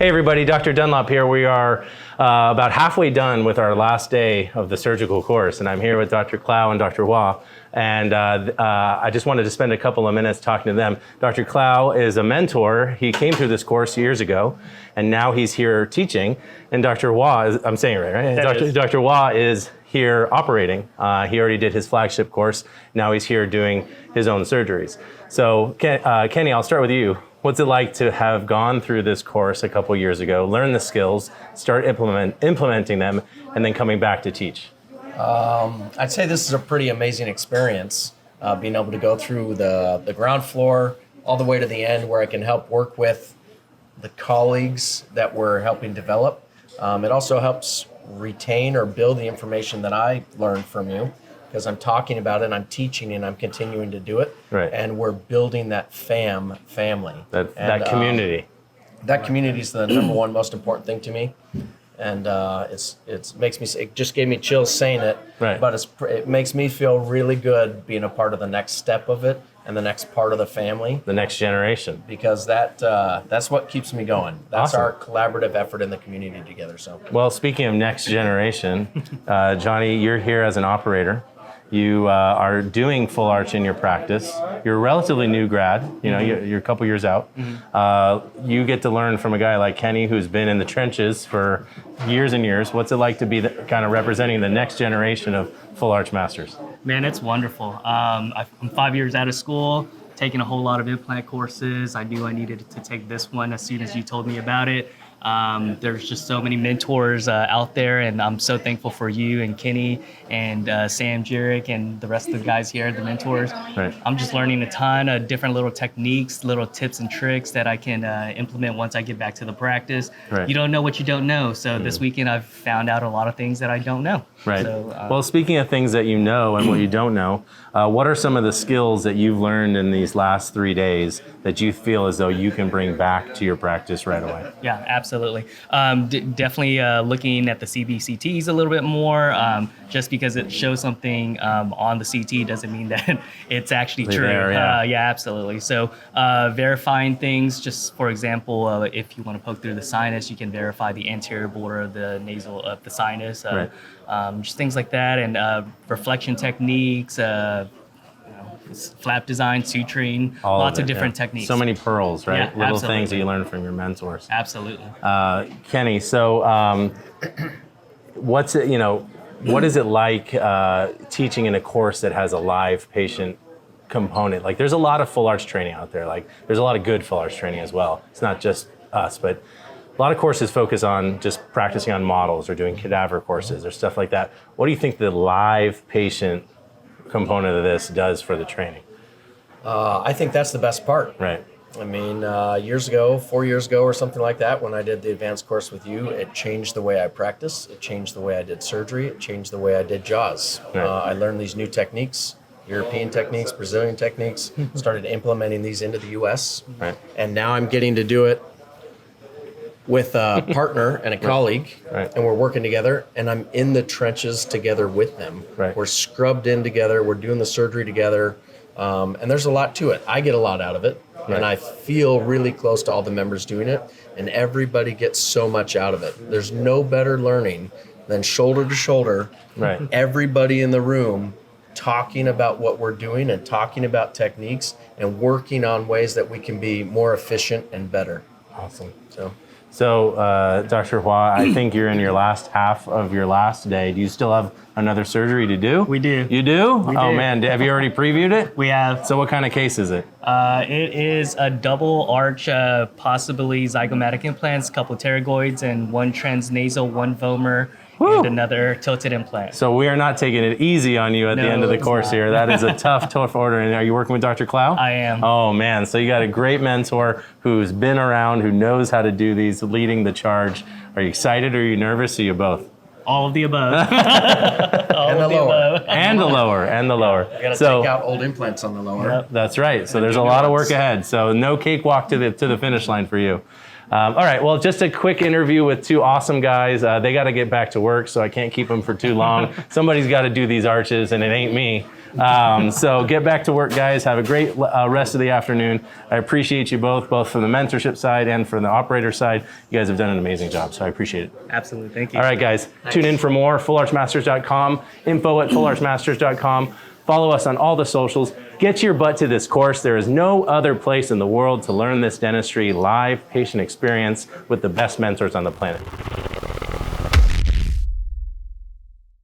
Hey everybody, Dr. Dunlop here. We are about halfway done with our last day of the surgical course, and I'm here with Dr. Clow and Dr. Wah. And I just wanted to spend a couple of minutes talking to them. Dr. Clow is a mentor. He came through this course years ago, and now he's here teaching. And Dr. Wah, I'm saying it right? Dr. Wah is here operating. He already did his flagship course. Now he's here doing his own surgeries. So Kenny, I'll start with you. What's it like to have gone through this course a couple years ago, learn the skills, start implementing them, and then coming back to teach? I'd say this is a pretty amazing experience, being able to go through the ground floor all the way to the end where I can help work with the colleagues that we're helping develop. It also helps retain or build the information that I learned from you, because I'm talking about it, I'm teaching, and I'm continuing to do it. Right. And we're building that family. That community. That community is the number one most important thing to me. And it makes me, it just gave me chills saying it, right. But it makes me feel really good being a part of the next step of it and the next part of the family. The next generation. Because that's what keeps me going. That's Awesome. Our collaborative effort in the community together. So. Well, speaking of next generation, Johnny, you're here as an operator. You are doing full arch in your practice. You're a relatively new grad. You know, you're a couple years out. Mm-hmm. You get to learn from a guy like Kenny, who's been in the trenches for years and years. What's it like to be kind of representing the next generation of full arch masters? Man, it's wonderful. I'm 5 years out of school, taking a whole lot of implant courses. I knew I needed to take this one as soon as you told me about it. There's just so many mentors out there, and I'm so thankful for you and Kenny and Sam Jurek and the rest of the guys here, the mentors. Right. I'm just learning a ton of different little techniques, little tips and tricks that I can implement once I get back to the practice. Right. You don't know what you don't know, so this weekend I've found out a lot of things that I don't know. Right. So, well, speaking of things that you know and what you don't know, what are some of the skills that you've learned in these last 3 days that you feel as though you can bring back to your practice right away? Yeah, absolutely. Definitely looking at the CBCTs a little bit more. Just because it shows something on the CT doesn't mean that it's actually true. There, yeah. Yeah, absolutely. So verifying things, just for example, if you want to poke through the sinus, you can verify the anterior border of the nasal of the sinus. Right. Just things like that, and reflection techniques, flap design, suturing, lots of different techniques. So many pearls, right? Yeah, Little absolutely. things that you learn from your mentors. Absolutely. Kenny, so what is it like teaching in a course that has a live patient component? Like, there's a lot of full arch training out there. Like, there's a lot of good full arch training as well. It's not just us, but a lot of courses focus on just practicing on models or doing cadaver courses or stuff like that. What do you think the live patient component of this does for the training? I think that's the best part. Right. I mean, 4 years ago or something like that, when I did the advanced course with you, it changed the way I practice. It changed the way I did surgery. It changed the way I did jaws. Right. I learned these new techniques, European techniques, Brazilian techniques, started implementing these into the U.S. Right. And now I'm getting to do it with a partner and a colleague, Right. and we're working together, and I'm in the trenches together with them. Right. We're scrubbed in together, we're doing the surgery together, and there's a lot to it. I get a lot out of it, Right. and I feel really close to all the members doing it, and everybody gets so much out of it. There's no better learning than shoulder to shoulder, Right. everybody in the room talking about what we're doing and talking about techniques and working on ways that we can be more efficient and better. Awesome. So Dr. Hua, I think you're in your last half of your last day. Do you still have another surgery to do? We do. You do? We Oh do. man, have you already previewed it? We have. So what kind of case is it? It is a double arch, possibly zygomatic implants, a couple pterygoids, and one transnasal, one vomer, and another tilted implant. So we are not taking it easy on you at the No, end of the it's course not. here. That is a tough order. And are you working with Dr. Clow? I am. Oh man, so you got a great mentor who's been around, who knows how to do these, leading the charge. Are you excited or are you nervous? Or are you both? All of the above. and the lower. And the lower, and the lower. You got to take out old implants on the lower. That's right. So there's a lot of work ahead. So no cakewalk to the finish line for you. All right, well, just a quick interview with two awesome guys. They got to get back to work, so I can't keep them for too long. Somebody's got to do these arches, and it ain't me. So get back to work, guys. Have a great rest of the afternoon. I appreciate you both from the mentorship side and from the operator side. You guys have done an amazing job, so I appreciate it. Absolutely. Thank you. All right, guys. Tune in for more. FullArchMasters.com, info@FullArchMasters.com. Follow us on all the socials. Get your butt to this course. There is no other place in the world to learn this dentistry live patient experience with the best mentors on the planet.